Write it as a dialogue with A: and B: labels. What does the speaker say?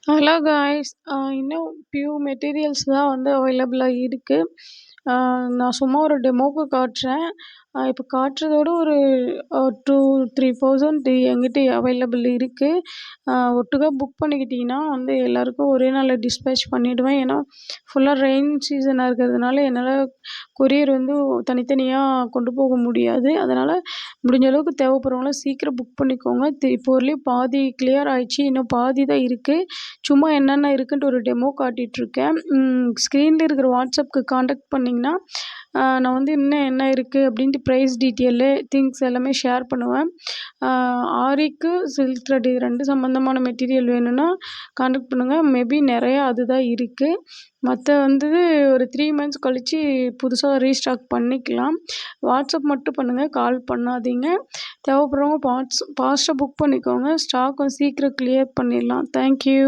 A: Hello guys. இன்னும் few materials தான் வந்து அவைலபிளா இருக்கு. நான் சும்மா ஒரு டெமோக்கு காட்டுறேன். இப்போ காட்டுறதோட ஒரு 2, 3,000 என்கிட்ட அவைலபிள் இருக்கு. ஒட்டுக்கா புக் பண்ணிக்கிட்டிங்கன்னா வந்து எல்லாருக்கும் ஒரே நாளில் டிஸ்பேட்ச் பண்ணிவிடுவேன். ஏன்னா ஃபுல்லாக ரெயின் சீசனாக இருக்கிறதுனால என்னால் கொரியர் வந்து தனித்தனியாக கொண்டு போக முடியாது. அதனால் முடிஞ்ச அளவுக்கு தேவைப்படுறவங்களாம் சீக்கிரம் புக் பண்ணிக்கோங்க. இப்போவரையிலும் பாதி கிளியர் ஆயிடுச்சு. இன்னும் பாதி தான் இருக்குது. சும்மா என்னென்ன இருக்குன்ட்டு ஒரு டெமோ காட்டிகிட்ருக்கேன். ஸ்க்ரீனில் இருக்கிற வாட்ஸ்அப்க்கு காண்டாக்ட் பண்ணிங்கன்னா நான் வந்து இன்னும் என்ன இருக்குது அப்படின்ட்டு ப்ரைஸ் டீட்டெயிலு திங்ஸ் எல்லாமே ஷேர் பண்ணுவேன். ஆரிக்கு சில்க் த்ரெட் இது 2 சம்மந்தமான மெட்டீரியல் வேணும்னா காண்டாக்ட் பண்ணுங்கள். மேபி நிறையா அதுதான் இருக்குது. மற்ற வந்து ஒரு 3 மந்த்ஸ் கழித்து புதுசாக ரீஸ்டாக் பண்ணிக்கலாம். வாட்ஸ்அப் மட்டும் பண்ணுங்கள், கால் பண்ணாதீங்க. தேவைப்படுறவங்க ஃபாஸ்ட்டாக புக் பண்ணிக்கோங்க. ஸ்டாக் சீக்கிரம் கிளியர் பண்ணிடலாம். தேங்க்யூ.